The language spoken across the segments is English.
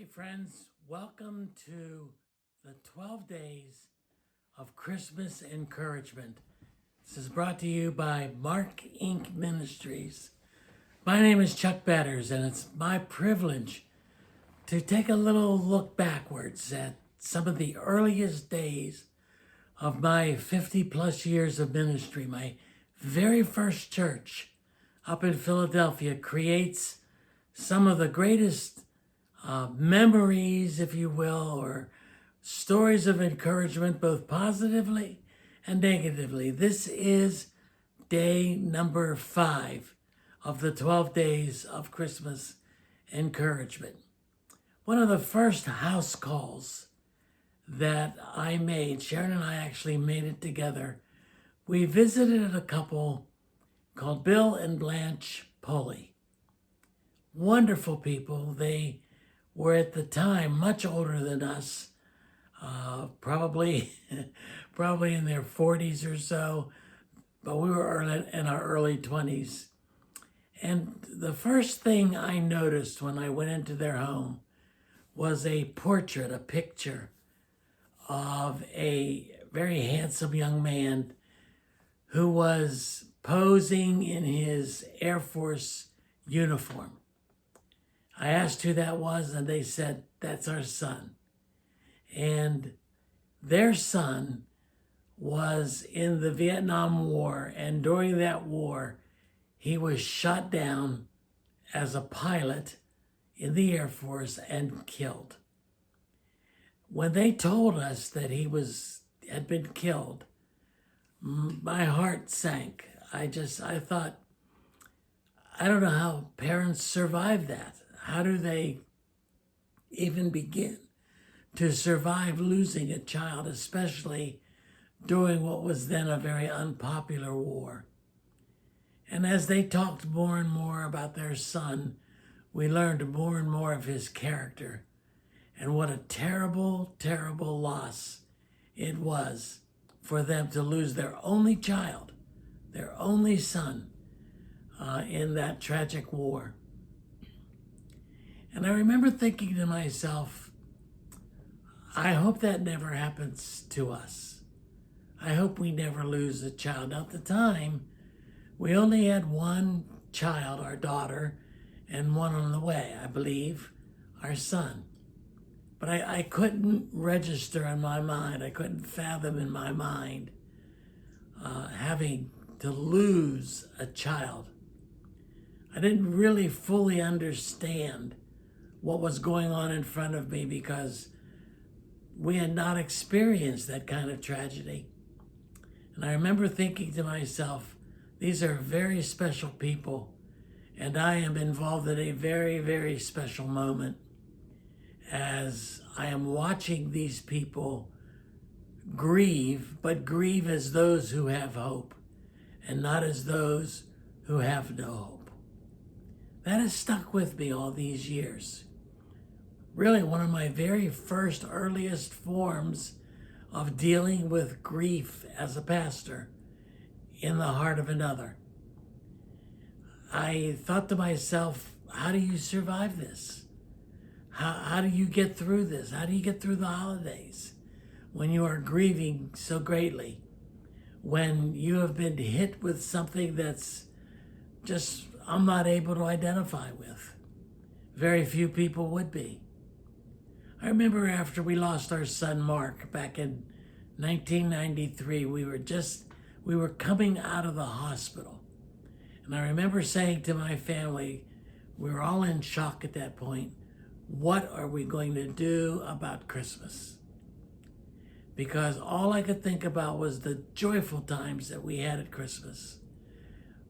Hey friends, welcome to the 12 days of Christmas encouragement. This is brought to you by Mark Inc. Ministries. My name is Chuck Betters, and it's my privilege to take a little look backwards at some of the earliest days of my 50 plus years of ministry. My very first church up in Philadelphia creates some of the greatest memories, if you will, or stories of encouragement, both positively and negatively. This is day number 5 of the 12 days of Christmas encouragement. One of the first house calls that I made, Sharon and I actually made it together. We visited a couple called Bill and Blanche Pulley. Wonderful people. They were at the time much older than us, probably in their 40s or so, but we were in our early 20s. And the first thing I noticed when I went into their home was a portrait, a picture of a very handsome young man who was posing in his Air Force uniform. I asked who that was, and they said, that's our son. And their son was in the Vietnam War, and during that war, he was shot down as a pilot in the Air Force and killed. When they told us that he had been killed, my heart sank. I thought, I don't know how parents survive that. How do they even begin to survive losing a child, especially during what was then a very unpopular war? And as they talked more and more about their son, we learned more and more of his character and what a terrible, terrible loss it was for them to lose their only child, their only son, in that tragic war. And I remember thinking to myself, I hope that never happens to us. I hope we never lose a child. Now, at the time, we only had one child, our daughter, and one on the way, I believe, our son. But I couldn't register in my mind, I couldn't fathom in my mind having to lose a child. I didn't really fully understand what was going on in front of me because we had not experienced that kind of tragedy. And I remember thinking to myself, these are very special people, and I am involved in a very, very special moment as I am watching these people grieve, but grieve as those who have hope and not as those who have no hope. That has stuck with me all these years. Really, one of my very first, earliest forms of dealing with grief as a pastor in the heart of another. I thought to myself, how do you survive this? How do you get through this? How do you get through the holidays when you are grieving so greatly? When you have been hit with something that's just, I'm not able to identify with. Very few people would be. I remember after we lost our son Mark back in 1993, we were coming out of the hospital. And I remember saying to my family, we were all in shock at that point, what are we going to do about Christmas? Because all I could think about was the joyful times that we had at Christmas,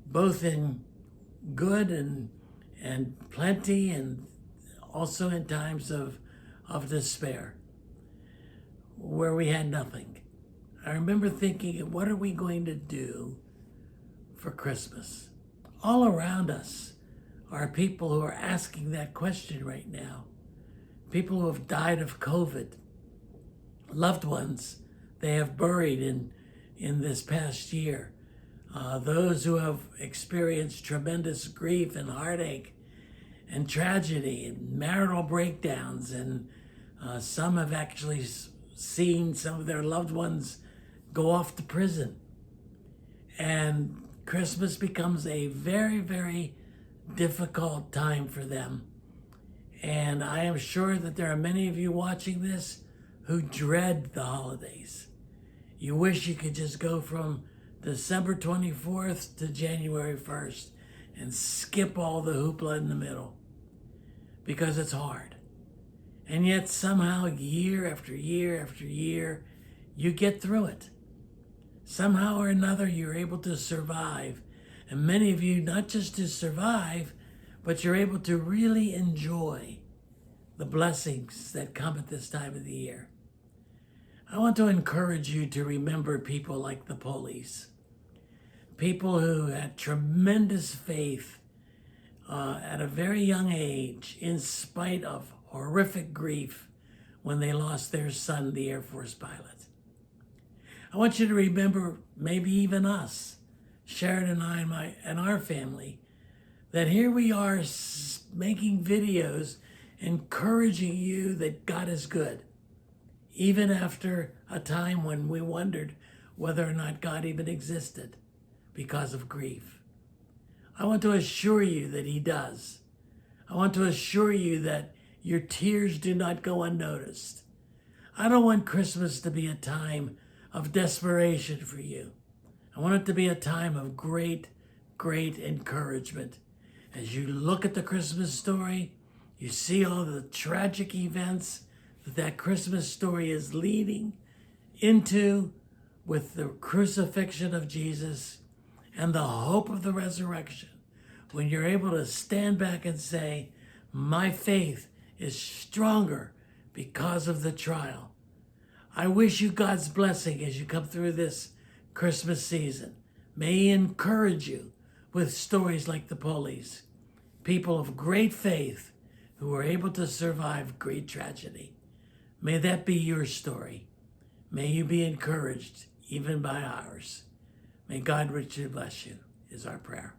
both in good and plenty, and also in times of despair, where we had nothing. I remember thinking, what are we going to do for Christmas? All around us are people who are asking that question right now. People who have died of COVID, loved ones they have buried in this past year, those who have experienced tremendous grief and heartache and tragedy and marital breakdowns, and some have actually seen some of their loved ones go off to prison. And Christmas becomes a very, very difficult time for them. And I am sure that there are many of you watching this who dread the holidays. You wish you could just go from December 24th to January 1st and skip all the hoopla in the middle, because it's hard. And yet somehow year after year after year, you get through it. Somehow or another, you're able to survive. And many of you, not just to survive, but you're able to really enjoy the blessings that come at this time of the year. I want to encourage you to remember people like the police, people who had tremendous faith at a very young age, in spite of horrific grief when they lost their son, the Air Force pilot. I want you to remember, maybe even us, Sharon and I and our family, that here we are making videos encouraging you that God is good, even after a time when we wondered whether or not God even existed because of grief. I want to assure you that he does. I want to assure you that your tears do not go unnoticed. I don't want Christmas to be a time of desperation for you. I want it to be a time of great, great encouragement. As you look at the Christmas story, you see all the tragic events that Christmas story is leading into, with the crucifixion of Jesus and the hope of the resurrection. When you're able to stand back and say, my faith is stronger because of the trial. I wish you God's blessing as you come through this Christmas season. May he encourage you with stories like the police, people of great faith who were able to survive great tragedy. May that be your story. May you be encouraged even by ours. May God richly bless you, is our prayer.